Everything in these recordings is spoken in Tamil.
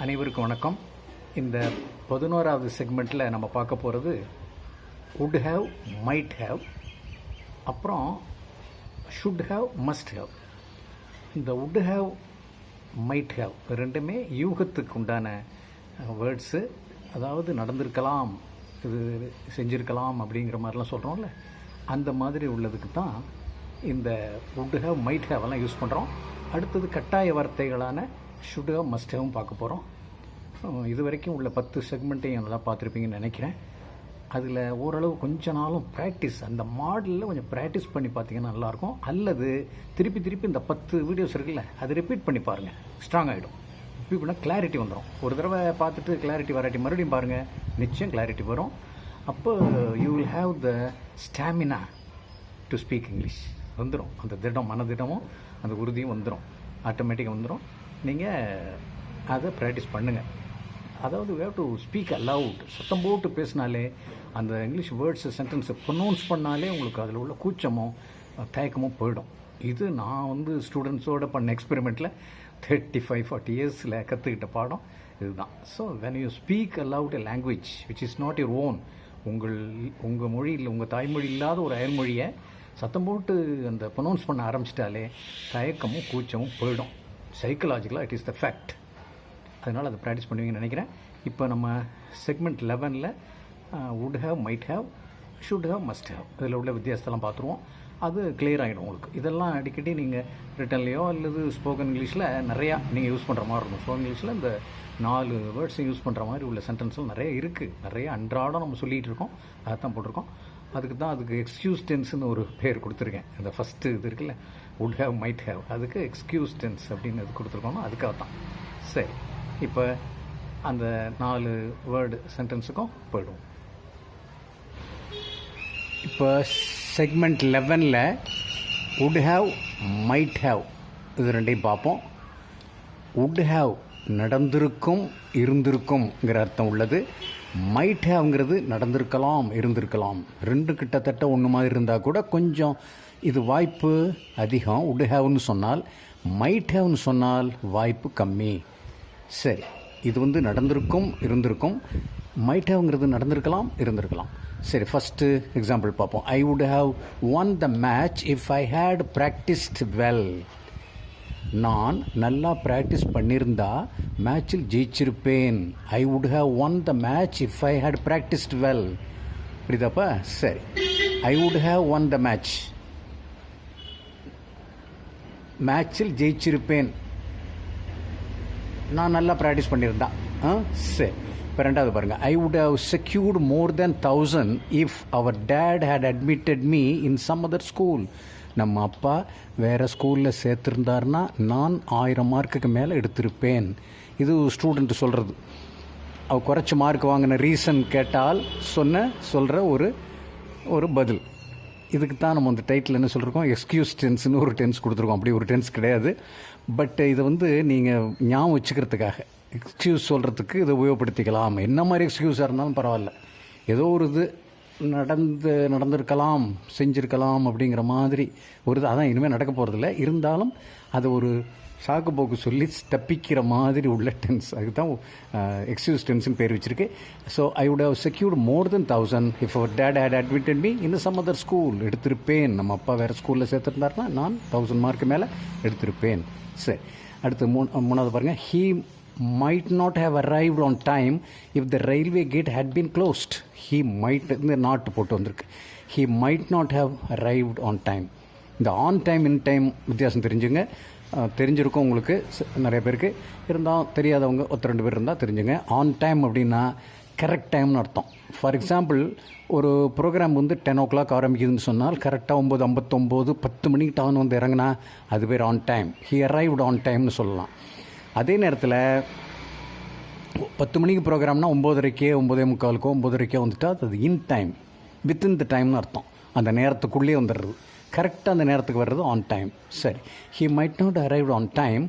அனைவருக்கும் வணக்கம். இந்த 11வது செக்மெண்ட்டில் நம்ம பார்க்க போகிறது would have, might have, அப்புறம் should have, must have. இந்த would have, might have ரெண்டுமே யூகத்துக்கு உண்டான வேர்ட்ஸு. அதாவது நடந்திருக்கலாம், இது செஞ்சுருக்கலாம் அப்படிங்கிற மாதிரிலாம் சொல்கிறோம்ல, அந்த மாதிரி உள்ளதுக்கு தான் இந்த would have, might have எல்லாம் யூஸ் பண்ணுறோம். அடுத்தது கட்டாய வார்த்தைகளான should have, must have பார்க்க போகிறோம். இது வரைக்கும் உள்ள 10 செக்மெண்ட்டையும் நல்லா பார்த்துருப்பீங்கன்னு நினைக்கிறேன். அதில் ஓரளவு கொஞ்ச நாளும் ப்ராக்டிஸ், அந்த மாடலில் கொஞ்சம் ப்ராக்டிஸ் பண்ணி பார்த்தீங்கன்னா நல்லாயிருக்கும். அல்லது திருப்பி இந்த 10 வீடியோஸ் இருக்குல்ல, அதை ரிப்பீட் பண்ணி பாருங்கள், ஸ்ட்ராங் ஆகிடும். ரிப்பீட் பண்ணால் கிளாரிட்டி வந்துடும். ஒரு தடவை பார்த்துட்டு கிளாரிட்டி வராட்டி மறுபடியும் பாருங்கள், நிச்சயம் கிளாரிட்டி வரும். அப்போ you will have the stamina to speak English. வந்துடும் அந்த திடம், மனதிடமும் அந்த உறுதியும் வந்துடும், ஆட்டோமேட்டிக்காக வந்துடும். நீங்கள் அதை ப்ராக்டிஸ் பண்ணுங்கள். அதாவது we have to speak aloud. சத்தம் போட்டு பேசினாலே, அந்த இங்கிலீஷ் வேர்ட்ஸு சென்டென்ஸை ப்ரொனவுன்ஸ் பண்ணாலே உங்களுக்கு அதில் உள்ள கூச்சமும் தயக்கமும் போயிடும். இது நான் ஸ்டூடெண்ட்ஸோடு பண்ண எக்ஸ்பெரிமெண்ட்டில் 35-40 இயர்ஸில் கற்றுக்கிட்ட பாடம் இதுதான். So when you speak aloud a language which is not your own, உங்கள் மொழியில், உங்கள் தாய்மொழி இல்லாத ஒரு அயல்மொழியை சத்தம் போட்டு அந்த ப்ரொனவுன்ஸ் பண்ண ஆரம்பிச்சிட்டாலே தயக்கமும் கூச்சமும் போயிடும். சைக்கலாஜிக்கலாக இட் இஸ் த ஃபேக்ட். அதனால் அதை ப்ராக்டிஸ் பண்ணுவீங்கன்னு நினைக்கிறேன். இப்போ நம்ம segment 11ல் would have, might have, should have, must have இதில் உள்ள வித்தியாசத்தெல்லாம் பார்த்துருவோம். அது கிளியர் ஆகிடும் உங்களுக்கு. இதெல்லாம் அடிக்கடி நீங்கள் ரிட்டன்லேயோ அல்லது ஸ்போக்கன் இங்கிலீஷில் நிறையா நீங்கள் யூஸ் பண்ணுற மாதிரி இருக்கும். ஸ்போக்கன் இங்கிலீஷில் இந்த 4 வேர்ட்ஸையும் யூஸ் பண்ணுற மாதிரி உள்ள சென்டென்ஸும் நிறைய இருக்குது. நிறைய அன்றாடம் நம்ம சொல்லிகிட்டு இருக்கோம், அதை தான் போட்டிருக்கோம். அதுக்கு எக்ஸ்கியூஸ் டென்ஸ்னு ஒரு பேர் கொடுத்துருக்கேன். இந்த ஃபஸ்ட்டு இது இருக்குல்ல, would have, might have, அதுக்கு எக்ஸ்கியூஸ் டென்ஸ் அப்படின்னு அது கொடுத்துருக்கோம். அதுக்காக தான். சரி, இப்போ அந்த 4 வேர்டு சென்டென்ஸுக்கும் போய்டுவோம். இப்போ segment 11ல் would have, might have இது ரெண்டையும் பார்ப்போம். would have நடந்திருக்கும், இருந்திருக்கும்ங்கிற அர்த்தம் உள்ளது. might haveங்கிறது நடந்திருக்கலாம், இருந்திருக்கலாம். ரெண்டு கிட்டத்தட்ட ஒன்று மாதிரி இருந்தால் கூட கொஞ்சம் இது வாய்ப்பு அதிகம். would haveன்னு சொன்னால், might haveன்னு சொன்னால் வாய்ப்பு கம்மி. சரி, இது நடந்திருக்கும், இருந்திருக்கும். மைட் ஹேவ்ங்கிறது நடந்திருக்கலாம், இருந்திருக்கலாம். சரி, ஃபஸ்ட்டு எக்ஸாம்பிள் பார்ப்போம். I would have won the match if I had practised well. நான் நல்லா ப்ராக்டிஸ் பண்ணியிருந்தா மேட்சில் ஜெயிச்சிருப்பேன். I would have won the match if I had practised well. புரியுதாப்பா? சரி, I would have won the match, மேட்சில் ஜெயிச்சிருப்பேன், நான் நல்லா ப்ராக்டிஸ் பண்ணியிருந்தேன். சரி, இப்போ ரெண்டாவது பாருங்கள். I would have secured more then 1000 if our dad had admitted me in some other school. நம்ம அப்பா வேறு ஸ்கூலில் சேர்த்துருந்தாருன்னா நான் 1000 மார்க்குக்கு மேலே எடுத்திருப்பேன். இது ஸ்டூடெண்ட் சொல்கிறது. அவள் குறைச்சி மார்க் வாங்கின ரீசன் கேட்டால் சொல்கிற ஒரு பதில். இதுக்கு தான் நம்ம டைட்டில் என்ன சொல்லியிருக்கோம், எக்ஸ்கியூஸ் டென்ஸ்னு ஒரு டென்ஸ் கொடுத்துருக்கோம். அப்படி ஒரு டென்ஸ் கிடையாது. பட் இது நீங்கள் ஞாபகம் வச்சுக்கிறதுக்காக, எக்ஸ்கியூஸ் சொல்கிறதுக்கு இதை உபயோகப்படுத்திக்கலாம். என்ன மாதிரி எக்ஸ்கியூஸாக இருந்தாலும் பரவாயில்ல, ஏதோ ஒரு இது நடந்திருக்கலாம், செஞ்சுருக்கலாம் அப்படிங்கிற மாதிரி ஒரு இது. அதான் இனிமேல் நடக்க போகிறதில்ல, இருந்தாலும் அது ஒரு சாக்கு போக்கு சொல்லி தப்பிக்கிற மாதிரி உள்ள டென்ஸ். அதுக்கு தான் எக்ஸ்கியூஸ் டென்ஸ்னு பேர் வச்சுருக்கு. So I would have secured more then 1000 if our dad had admitted me in some other school. எடுத்திருப்பேன். நம்ம அப்பா வேறு ஸ்கூலில் சேர்த்துருந்தாருன்னா நான் 1000 மார்க்கு மேலே எடுத்திருப்பேன். சரி, அடுத்து மூணாவது பாருங்கள். He might not have arrived on time if the railway gate had been closed. He might, இந்த நாட்டு போட்டு வந்திருக்கு. He might not have arrived on time. இந்த ஆன் டைம், இன் டைம் வித்தியாசம் தெரிஞ்சுங்க. தெரிஞ்சிருக்கும் உங்களுக்கு நிறைய பேருக்கு, இருந்தால் தெரியாதவங்க 1-2 பேர் இருந்தால் தெரிஞ்சுங்க. ஆன் டைம் அப்படின்னா கரெக்ட் டைம்னு அர்த்தம். ஃபார் எக்ஸாம்பிள், ஒரு ப்ரோக்ராம் 10 o'clock ஆரம்பிக்குதுன்னு சொன்னால் கரெக்டாக 9:59 10 மணிக்கு டவுன் இறங்கினா அது பேர் on time. He arrived on டைம்னு சொல்லலாம். அதே நேரத்தில் 10 மணிக்கு ப்ரோக்ராம்னா 9:30 9:45 9:30 வந்துட்டால் அது இன் டைம், வித்தின் த டைம்னு அர்த்தம். அந்த நேரத்துக்குள்ளேயே வந்துடுறது, கரெக்டாக அந்த நேரத்துக்கு வர்றது ஆன் டைம். சரி, he might not arrive on time.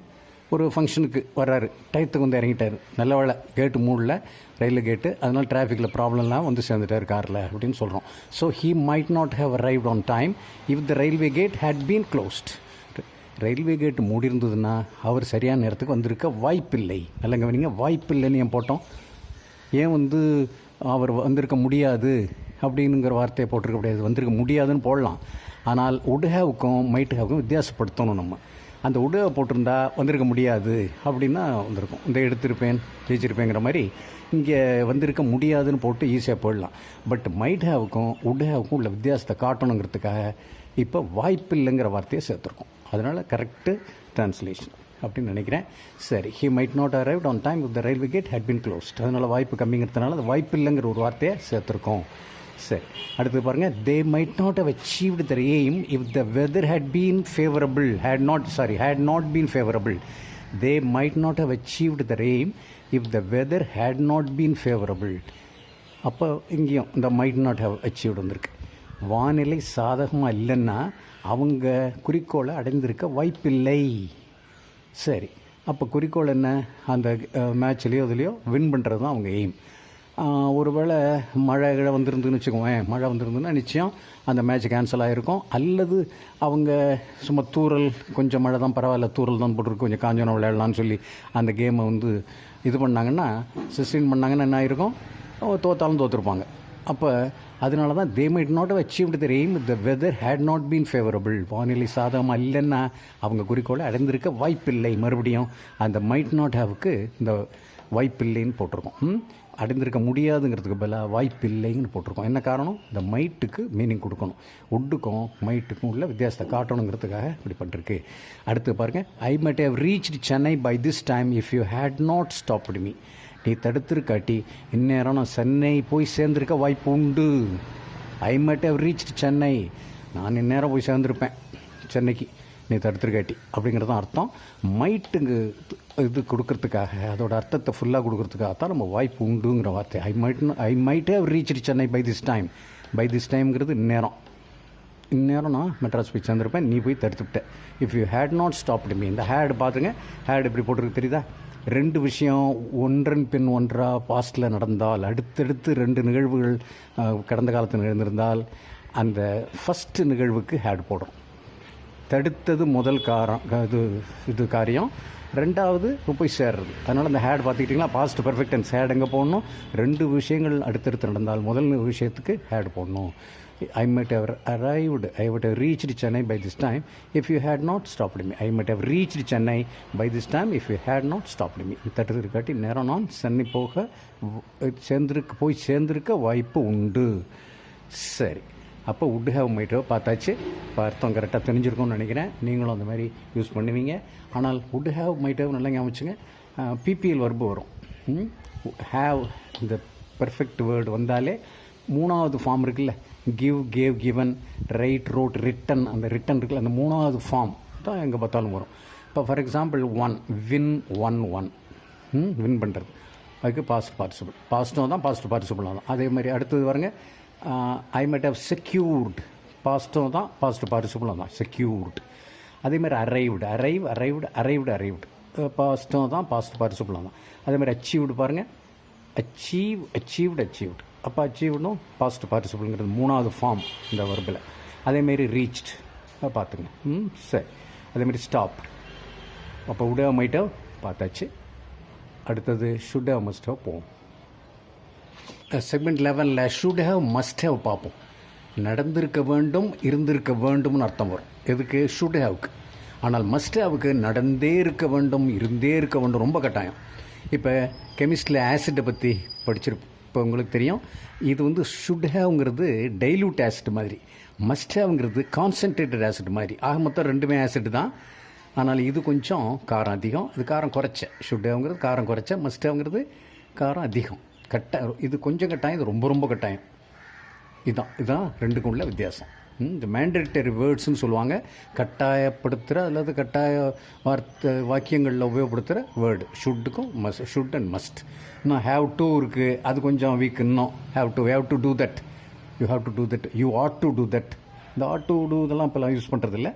ஒரு ஃபங்க்ஷனுக்கு வர்றாரு, டயத்துக்கு இறங்கிட்டார். நல்ல வேளை கேட்டு மூடல, ரயில் கேட்டு, அதனால் டிராஃபிக்கில் ப்ராப்ளம்லாம் சேர்ந்துட்டார் காரில் அப்படின்னு சொல்கிறோம். So he might not have arrived on time if the railway gate had been closed. Railway gate மூடி இருந்ததுன்னா அவர் சரியான நேரத்துக்கு வந்திருக்க வாய்ப்பில்லை. நல்ல கவனிங்க, வாய்ப்பில்லைன்னு ஏன் போட்டோம்? ஏன் அவர் வந்திருக்க முடியாது அப்படிங்கிற வார்த்தையை போட்டிருக்க முடியாது, வந்திருக்க முடியாதுன்னு போடலாம். ஆனால் would haveக்கும் might haveக்கும் வித்தியாசப்படுத்தணும். நம்ம அந்த would have போட்டிருந்தா வந்திருக்க முடியாது அப்படின்னா வந்திருக்கும். இந்த எடுத்திருப்பேன் ஜெயிச்சிருப்பேங்கிற மாதிரி இங்கே வந்திருக்க முடியாதுன்னு போட்டு ஈஸியாக போயிடலாம். பட் might haveக்கும் would haveக்கும் உள்ள வித்தியாசத்தை காட்டணுங்கிறதுக்காக இப்போ வாய்ப்பில்லைங்கிற வார்த்தையை சேர்த்துருக்கோம். அதனால் கரெக்டு ட்ரான்ஸ்லேஷன் அப்படின்னு நினைக்கிறேன். சரி, he might not arrived on time if the railway gate had been closed. அதனால் வாய்ப்பு கம்மிங்கிறதுனால அது வாய்ப்பில்லைங்கிற ஒரு வார்த்தையை சேர்த்துருக்கோம். சரி, அடுத்து பாருங்கள், they might not have achieved their aim if the weather had not been favorable. They might not have achieved their aim if the weather had not been favorable. அப்போ இங்கேயும் இந்த might not have achieved வந்திருக்கு. வானிலை சாதகமாக இல்லைன்னா அவங்க குறிக்கோளை அடைந்திருக்க வாய்ப்பில்லை. சரி, அப்போ குறிக்கோள் என்ன? அந்த மேட்ச்லேயோ இதுலேயோ வின் பண்ணுறது தான் அவங்க எய்ம். ஒருவேளை மழை வந்திருந்துன்னு வச்சுக்கோங்க, மழை வந்திருந்துன்னா நிச்சயம் அந்த மேட்ச் கேன்சல் ஆகிருக்கும். அல்லது அவங்க சும்மா தூரல், கொஞ்சம் மழை தான் பரவாயில்ல, தூரல் தான் போட்டிருக்கு, கொஞ்சம் காஞ்சோனம் விளையாடலான்னு சொல்லி அந்த கேமை இது பண்ணாங்கன்னா, சஸ்டெயின் பண்ணாங்கன்னா என்ன ஆகிருக்கும்? தோத்தாலும் தோற்றுருப்பாங்க. அப்போ அதனால தான் they might not have achieved their aim if the weather had not been favorable. வானிலை சாதகமாக இல்லைன்னா அவங்க குறிக்கோளை அடைந்திருக்க வாய்ப்பில்லை. மறுபடியும் அந்த might not haveக்கு இந்த வாய்ப்பில்லைன்னு போட்டிருக்கோம். அடைந்திருக்க முடியாதுங்கிறதுக்கு பதிலாக வாய்ப்பில்லைன்னு போட்டிருக்கோம். என்ன காரணம்? இந்த மைட்டுக்கு மீனிங் கொடுக்கணும். உட்டுக்கும் மைட்டுக்கும் உள்ள வித்தியாசத்தை காட்டணுங்கிறதுக்காக இப்படி பண்ணிருக்கு. அடுத்து பாருங்கள், I might have reached Chennai by this time if you had not stopped me. நீ தடுத்திருக்காட்டி இந்நேரம் நான் சென்னை போய் சேர்ந்துருக்க வாய்ப்பு உண்டு. ஐ might have reached சென்னை, நான் இந்நேரம் போய் சேர்ந்துருப்பேன் சென்னைக்கு, நீ தடுத்திருக்காட்டி அப்படிங்கிறது தான் அர்த்தம். மைட்டுங்க இது கொடுக்கறதுக்காக, அதோட அர்த்தத்தை ஃபுல்லாக கொடுக்கறதுக்காக தான் நம்ம வாய்ப்பு உண்டுங்கிற வார்த்தை. I might have reached Chennai by this time. By this டைம்ங்கிறது இந்நேரம் நான் மெட்ராஸ் போய் சேர்ந்துருப்பேன், நீ போய் தடுத்துவிட்ட. If you had not stopped me, இந்த ஹேட் பார்த்துங்க, ஹேட் எப்படி போட்டிருக்கு தெரியுதா? ரெண்டு விஷயம் ஒன்றன் பின் ஒன்றாக பாஸ்டில் நடந்தால், அடுத்தடுத்து ரெண்டு நிகழ்வுகள் கடந்த காலத்தில் நிகழ்ந்திருந்தால் அந்த ஃபஸ்ட்டு நிகழ்வுக்கு ஹேட் போடுறோம். தடுத்தது முதல் காரியம், ரெண்டாவது போய் சேர்றது. அதனால் அந்த ஹேட் பார்த்துக்கிட்டிங்களா, பாஸ்ட் பர்ஃபெக்ட் டென்ஸ். ஹேட் எங்கே போடணும்? ரெண்டு விஷயங்கள் அடுத்தடுத்து நடந்தால் முதல் விஷயத்துக்கு ஹேட் போடணும். I might have reached Chennai by this time if you had not stopped me. I might have reached Chennai by this time if you had not stopped me. தடுத்திருக்காட்டி நேரம் நான் சென்னை போய் சேர்ந்திருக்க வாய்ப்பு உண்டு. சரி, அப்போ would have might have பார்த்தாச்சு. அர்த்தம் கரெக்டாக தெரிஞ்சிருக்கும்னு நினைக்கிறேன். நீங்களும் அந்த மாதிரி யூஸ் பண்ணுவீங்க. ஆனால் would have might have நல்லா ஞாபகம், பிபிஎல் வர்பு வரும். have இந்த பெர்ஃபெக்ட் வேர்டு வந்தாலே மூணாவது ஃபார்ம் இருக்குல்ல, give, gave, given, write, wrote, written, அந்த ரிட்டன் இருக்குல்ல, அந்த மூணாவது ஃபார்ம் தான் எங்கே பார்த்தாலும் வரும். இப்போ ஃபார் எக்ஸாம்பிள் வின் வின் பண்ணுறது, அதுக்கு பாஸ்ட் பார்ட்டிசிபிள். பாஸ்ட்டும் தான் பாஸ்ட் பார்ட்டிசிபிளாக தான். அதே மாதிரி அடுத்தது பாருங்க, ஐ might have secured, பாஸ்ட்டும் தான் பாஸ்ட் பார்ட்டிசிபிளாக தான், செக்யூர்டு. அதே மாதிரி அரைவ்டு பாஸ்ட்டும் தான் பாஸ்ட் பார்ட்டிசிபிளாக தான். அதே மாதிரி அச்சீவ்டு பாருங்கள், அச்சீவ்டு. அப்போ அச்சீவ்டும் பாஸ்ட் பார்ட்டிசிபிள்ங்கிறது மூணாவது ஃபார்ம் இந்த வர்பில். அதேமாரி ரீச்ட் பார்த்துங்க. சரி, அதேமாரி ஸ்டாப். அப்போ would have might have பார்த்தாச்சு. அடுத்தது should have must have போவோம். செக்மெண்ட் 11ல் should have must have பார்ப்போம். நடந்திருக்க வேண்டும், இருந்திருக்க வேண்டும்னு அர்த்தம் வரும். எதுக்கு? should haveக்கு. ஆனால் must haveக்கு நடந்தே இருக்க வேண்டும், இருந்தே இருக்க வேண்டும், ரொம்ப கட்டாயம். இப்போ கெமிஸ்ட்ரியில் ஆசிட்டை பற்றி படிச்சிருப்போம். இப்போ உங்களுக்கு தெரியும், இது ஷுட் ஹேவ்ங்கிறது டைல்யூட் ஆசிட் மாதிரி, மஸ்ட் ஹேவ்ங்கிறது கான்சன்ட்ரேட்டட் ஆசிட் மாதிரி. ஆக மொத்தம் ரெண்டுமே ஆசிட் தான். ஆனால் இது கொஞ்சம் காரம் அதிகம், இது காரம் குறைச்ச. ஷுட் ஹேவ்ங்கிறது காரம் குறைச்ச, மஸ்ட் ஹேவ்ங்கிறது காரம் அதிகம். கட்டாயம் இது கொஞ்சம் கட்டாயம், இது ரொம்ப ரொம்ப கட்டாயம். இதுதான் ரெண்டுக்கும் உள்ள வித்தியாசம். இந்த மேண்டேட்டரி வேர்ட்ஸ்ன்னு சொல்லுவாங்க, கட்டாயப்படுத்துகிற அல்லது கட்டாய வாக்கியங்களில் உபயோகப்படுத்துகிற வேர்டு. Should and must. இன்னும் ஹேவ் டு இருக்குது, அது கொஞ்சம் வீக். இன்னும் have to do that, you have to do that, you had to do that. இந்த ஆட் டு டூ இதெல்லாம் இப்போலாம் யூஸ் பண்ணுறதில்ல.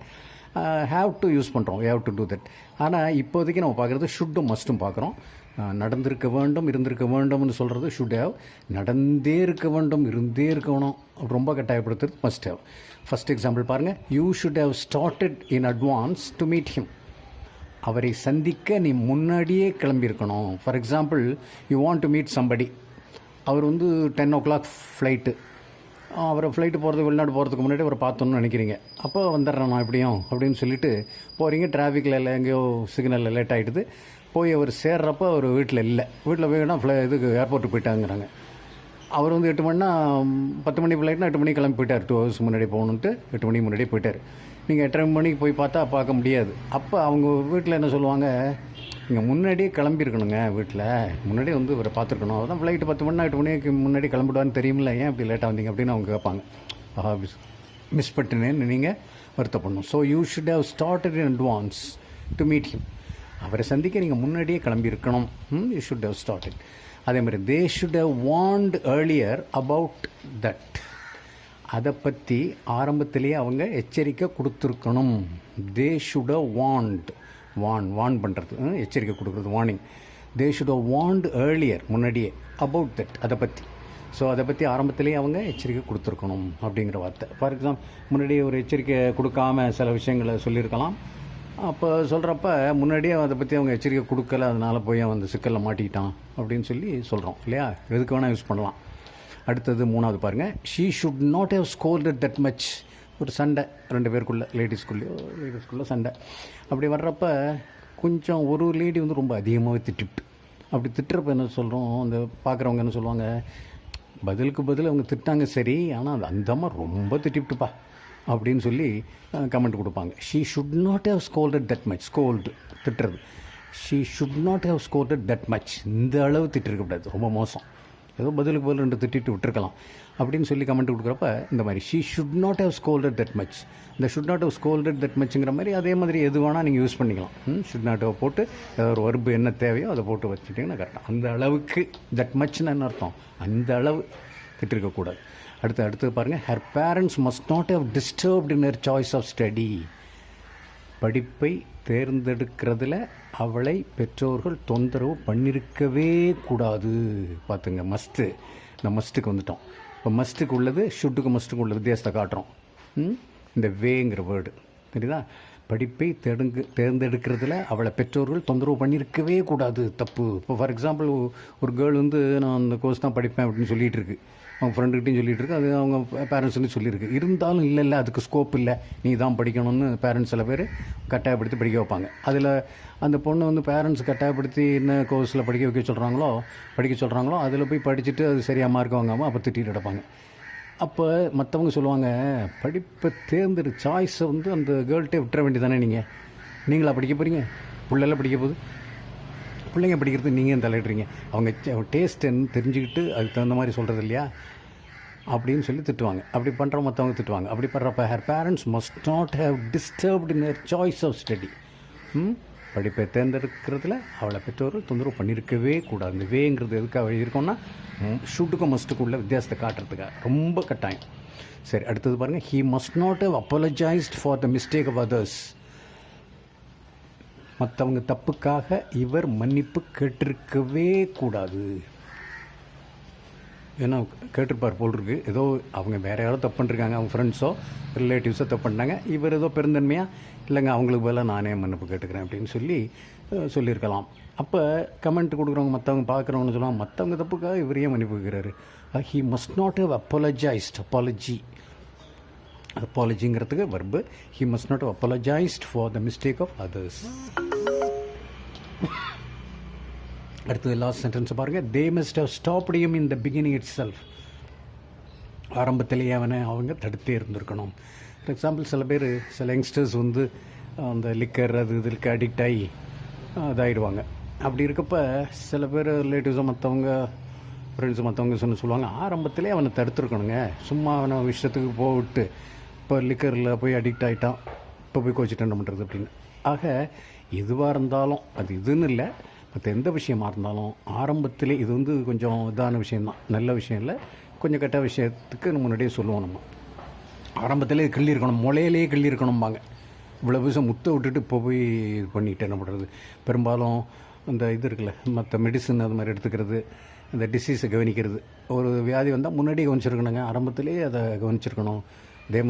ஹேவ் டு யூஸ் பண்ணுறோம், ஹேவ் டு டூ தட். ஆனால் இப்போதைக்கு நம்ம பார்க்குறது ஷுட்டும் மஸ்ட்டும் பார்க்குறோம். நடந்திருக்க வேண்டும், இருந்திருக்க வேண்டும்னு சொல்கிறது ஷுட் ஹேவ். நடந்தே இருக்க வேண்டும், இருந்தே இருக்கணும் ரொம்ப கட்டாயப்படுத்துறது மஸ்ட் ஹேவ். ஃபஸ்ட் எக்ஸாம்பிள் பாருங்கள். You should have started in advance to meet him. அவரை சந்திக்க நீ முன்னாடியே கிளம்பியிருக்கணும். For example, you want to meet somebody. அவர் 10 o'clock ஃப்ளைட்டு. அவரை ஃப்ளைட்டு போகிறது, வெளிநாடு போகிறதுக்கு முன்னாடி அவரை பார்த்தோன்னு நினைக்கிறீங்க. அப்போ வந்துடுறேன் நான் எப்படியும் அப்படின்னு சொல்லிட்டு போகிறீங்க. டிராஃபிக்கில் இல்லை, எங்கேயோ சிக்னலில் லேட் ஆகிடுது. போய் அவர் சேர்றப்போ அவர் வீட்டில் இல்லை. வீட்டில் போய்னா இதுக்கு ஏர்போர்ட்டுக்கு போயிட்டாங்கிறாங்க. அவர் 8 மணினா 10 மணி ஃப்ளைட்னா 8 மணிக்கு கிளம்பி போயிட்டார். 2 hours முன்னாடி போகணுன்ட்டு 8 மணிக்கு முன்னாடியே போயிட்டார். நீங்கள் 8:30 மணிக்கு போய் பார்த்தா பார்க்க முடியாது. அப்போ அவங்க வீட்டில் என்ன சொல்லுவாங்க, நீங்கள் முன்னாடியே கிளம்பியிருக்கணுங்க, வீட்டில் முன்னாடியே இவரை பார்த்துருக்கணும். அதான் ஃப்ளைட்டு 10 மணினா 8 மணிக்கு முன்னாடி கிளம்பிடுவான்னு தெரியுமில்ல, ஏன் இப்படி லேட்டாக வந்தீங்க அப்படின்னு அவங்க கேட்பாங்க. மிஸ் பண்ணினேன்னு நீங்கள் வருத்தப்படணும். So you should have started in advance to meet him. அவரை சந்திக்க நீங்கள் முன்னாடியே கிளம்பியிருக்கணும். You should have started. அதே மாதிரி they should have warned earlier about that. அதை பற்றி ஆரம்பத்திலேயே அவங்க எச்சரிக்கை கொடுத்துருக்கணும். தே ஷுட் ஹவ் வார்ன் பண்ணுறது, எச்சரிக்கை கொடுக்குறது, warning. They should have warned earlier, முன்னாடியே, அபவுட் தட், அதை பற்றி. ஸோ அதை பற்றி ஆரம்பத்திலேயே அவங்க எச்சரிக்கை கொடுத்துருக்கணும் அப்படிங்கிற வார்த்தை. ஃபார் எக்ஸாம்பிள், முன்னாடியே ஒரு எச்சரிக்கை கொடுக்காம சில விஷயங்களை சொல்லியிருக்கலாம். அப்போ சொல்கிறப்ப முன்னாடியே அதை பற்றி அவங்க எச்சரிக்கை கொடுக்கல, அதனால் போய் அவன் அந்த சிக்கலில் மாட்டிக்கிட்டான் அப்படின்னு சொல்லி சொல்கிறோம் இல்லையா. எதுக்கு வேணால் யூஸ் பண்ணலாம். அடுத்தது 3வது பாருங்கள். She should not have scolded that much. ஒரு சண்டை 2 பேருக்குள்ளே, லேடிஸ்குள்ளே சண்டை. அப்படி வர்றப்ப கொஞ்சம் ஒரு லேடி ரொம்ப அதிகமாகவே திட்டிவிட்டு, அப்படி திட்டுறப்ப என்ன சொல்கிறோம், அந்த பார்க்குறவங்க என்ன சொல்லுவாங்க, பதிலுக்கு பதில் அவங்க திட்டாங்க சரி, ஆனால் அந்த அம்மா ரொம்ப திட்டிவிட்டுப்பா அப்படின்னு சொல்லி கமெண்ட் கொடுப்பாங்க. She should not have scolded that much. Scold, திட்டுறது. She should not have scolded that much. இந்த அளவு திட்டிருக்கக்கூடாது, ரொம்ப மோசம். ஏதோ பதிலுக்கு பதில் 2 திட்டிட்டு விட்டுருக்கலாம் அப்படின்னு சொல்லி கமெண்ட் கொடுக்குறப்ப இந்த மாதிரி she should not have scolded that much. இந்த should not have scolded that மச்ங்கிற மாதிரி அதே மாதிரி எது வேணால் நீங்கள் யூஸ் பண்ணிக்கலாம். ஷுட் நாட் ஹவ் போட்டு ஏதோ ஒரு வர்பு என்ன தேவையோ அதை போட்டு வச்சுட்டிங்கன்னா கரெக்டாக. அந்த அளவுக்கு தட் மச்னு என்ன அர்த்தம், அந்த அளவு திட்டிருக்கக்கூடாது. அடுத்தது பாருங்கள். Her parents must not have disturbed in her choice of study. படிப்பை தேர்ந்தெடுக்கிறதுல அவளை பெற்றோர்கள் தொந்தரவு பண்ணியிருக்கவே கூடாது. பார்த்துங்க, மஸ்ட்டு. இந்த மஸ்ட்டுக்கு வந்துட்டோம். இப்போ மஸ்ட்டுக்கு உள்ளது ஷுட்டுக்கு மஸ்ட்டுக்கு உள்ள வித்தியாசத்தை காட்டுறோம். இந்த வேங்கிற வேர்டு தெரியுதா. படிப்பை தேர்ந்தெடுக்கிறதுல அவளை பெற்றோர்கள் தொந்தரவு பண்ணியிருக்கவே கூடாது, தப்பு. இப்போ ஃபார் எக்ஸாம்பிள், ஒரு கேர்ள் நான் அந்த கோர்ஸ் தான் படிப்பேன் அப்படின்னு சொல்லிகிட்டு இருக்கு, அவங்க ஃப்ரெண்டுக்கிட்டையும் சொல்லிகிட்டு இருக்கு, அது அவங்க பேரண்ட்ஸ்லையும் சொல்லியிருக்கு. இருந்தாலும் இல்லை அதுக்கு ஸ்கோப் இல்லை, நீ தான் படிக்கணும்னு பேரண்ட்ஸ் சில பேர் கட்டாயப்படுத்தி படிக்க வைப்பாங்க. அதில் அந்த பொண்ணு பேரண்ட்ஸ் கட்டாயப்படுத்தி என்ன கோர்ஸில் படிக்க சொல்கிறாங்களோ அதில் போய் படிச்சுட்டு அது சரியாக மார்க் வாங்காமல் அப்போ திட்டிட்டு கிடப்பாங்க. அப்போ மற்றவங்க சொல்லுவாங்க, படிப்பை சாய்ஸை அந்த கேர்ள்கிட்டே விட்டுற வேண்டியதானே, நீங்களா படிக்க போகிறீங்க, பிள்ளைலாம் படிக்க போகுது, பிள்ளைங்க படிக்கிறது நீங்கள் தலையிடுறீங்க, அவங்க டேஸ்ட்டுன்னு தெரிஞ்சுக்கிட்டு அதுக்கு தகுந்த மாதிரி சொல்கிறது இல்லையா அப்படின்னு சொல்லி திட்டுவாங்க. அப்படி பண்ணுற மற்றவங்க திட்டுவாங்க. அப்படி பண்ணுறப்ப her parents must not have disturbed in her choice of study. படிப்பை தேர்ந்தெடுக்கிறதுல அவளை பெற்றோர்கள் தொந்தரவு பண்ணியிருக்கவே கூடாது. இந்த வேங்கிறது எதுக்காக இருக்கோம்னா ஷுட்டுக்கும் மஸ்ட்டுக்கும் உள்ள வித்தியாசத்தை காட்டுறதுக்காக, ரொம்ப கட்டாயம். சரி, அடுத்தது பாருங்கள். He must not have apologised for the mistake of others. மற்றவங்க தப்புக்காக இவர் மன்னிப்பு கேட்டிருக்கவே கூடாது. ஏன்னா கேட்டிருப்பார் போல் இருக்கு, ஏதோ அவங்க வேறு யாரோ தப்பு பண்ணிருக்காங்க, அவங்க ஃப்ரெண்ட்ஸோ ரிலேட்டிவ்ஸோ தப்பு பண்ணிட்டாங்க, இவர் ஏதோ பெருந்தன்மையாக இல்லைங்க அவங்களுக்கு பதிலாக நானே மன்னிப்பு கேட்டுக்கிறேன் அப்படின்னு சொல்லியிருக்கலாம். அப்போ கமெண்ட் கொடுக்குறவங்க மற்றவங்க பார்க்குறவங்கன்னு சொல்லுவாங்க, மற்றவங்க தப்புக்காக இவரையே மன்னிப்பு கேட்குறாரு. He must not have apologised. அப்பாலஜிங்கிறதுக்கு verb. He must not have apologised for the mistake of others. அடுத்தது லாஸ்ட் சென்டென்ஸ் பாருங்கள். They must have stopped him in the beginning itself. ஆரம்பத்திலேயே அவங்க தடுத்தே இருந்திருக்கணும். ஃபார் எக்ஸாம்பிள், சில யங்ஸ்டர்ஸ் அந்த லிக்கர் இதுக்கு அடிக்ட் ஆகி இதாகிடுவாங்க. அப்படி இருக்கப்போ சில பேர் ரிலேட்டிவ்ஸோ மற்றவங்க ஃப்ரெண்ட்ஸு மற்றவங்க சொல்லுவாங்க, ஆரம்பத்திலே அவனை தடுத்துருக்கணுங்க, சும்மா அவனை விஷயத்துக்கு போவிட்டு இப்போ லிக்கரில் போய் அடிக்ட் ஆகிட்டான், இப்போ போய் கோச்சிட்டு என்ன பண்ணுறது அப்படின்னு. ஆக எதுவாக இருந்தாலும் அது இதுன்னு இல்லை, மற்ற எந்த விஷயமா இருந்தாலும் ஆரம்பத்திலே இது கொஞ்சம் இதான விஷயந்தான், நல்ல விஷயம் இல்லை, கொஞ்சம் கெட்ட விஷயத்துக்கு முன்னாடியே சொல்லுவோம். நம்ம ஆரம்பத்திலே கிள்ளியிருக்கணும், முளையிலேயே கிள்ளியிருக்கணும்பாங்க. இவ்வளோ விஷயம் முத்தை விட்டுட்டு இப்போ போய் இது பண்ணிட்டு என்ன பண்ணுறது. பெரும்பாலும் இந்த இது இருக்குல்ல, மற்ற மெடிசன் அது மாதிரி எடுத்துக்கிறது, இந்த டிசீஸை கவனிக்கிறது. ஒரு வியாதி வந்தால் முன்னாடியே கவனிச்சிருக்கணுங்க, ஆரம்பத்திலே அதை கவனிச்சிருக்கணும். They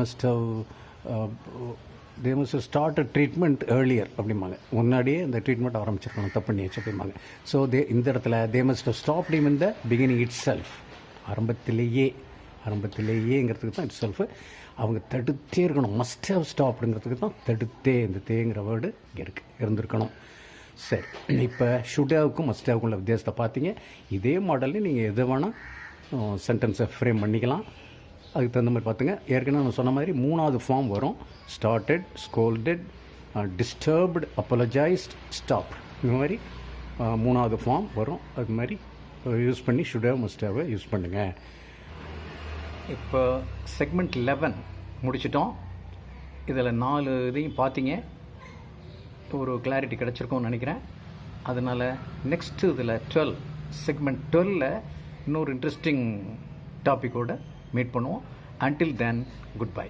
must start a treatment earlier அப்படிம்பாங்க. முன்னாடியே இந்த ட்ரீட்மெண்ட் ஆரம்பிச்சிருக்கணும், தப்பு பண்ணியாச்சு அப்படிம்பாங்க. ஸோ இந்த இடத்துல they must stop in the beginning itself. ஆரம்பத்திலேயேங்கிறதுக்கு தான் இட் செல்ஃபு அவங்க தடுத்தே இருக்கணும். மஸ்ட் ஹவ் ஸ்டாப்டுங்கிறதுக்கு தான் தடுத்தே, இந்த தேங்கிற வேர்டு இருந்திருக்கணும். சரி, இப்போ ஷுட் ஹேவுக்கும் மஸ்ட் ஹேவுக்கும் உள்ள வித்தியாசத்தை பார்த்தீங்க. இதே மாடலில் நீங்கள் எதை வேணால் சென்டென்ஸை ஃப்ரேம் பண்ணிக்கலாம். அதுக்கு தகுந்த மாதிரி பார்த்துங்க. ஏற்கனவே நான் சொன்ன மாதிரி 3வது ஃபார்ம் வரும். Started, scolded, disturbed, apologised, stop. இந்த மாதிரி 3வது ஃபார்ம் வரும். அது மாதிரி யூஸ் பண்ணி ஷுட் ஹேவ் மஸ்ட் ஹேவை யூஸ் பண்ணுங்கள். இப்போ செக்மெண்ட் 11 முடிச்சிட்டோம். இதில் 4 இதையும் பார்த்தீங்க, ஒரு கிளாரிட்டி கிடச்சிருக்கோன்னு நினைக்கிறேன். அதனால் நெக்ஸ்ட்டு இதில் செக்மெண்ட் 12ல் இன்னொரு இன்ட்ரெஸ்டிங் டாப்பிக்கோடு மீட் பண்ணுவோம். Until then, good bye.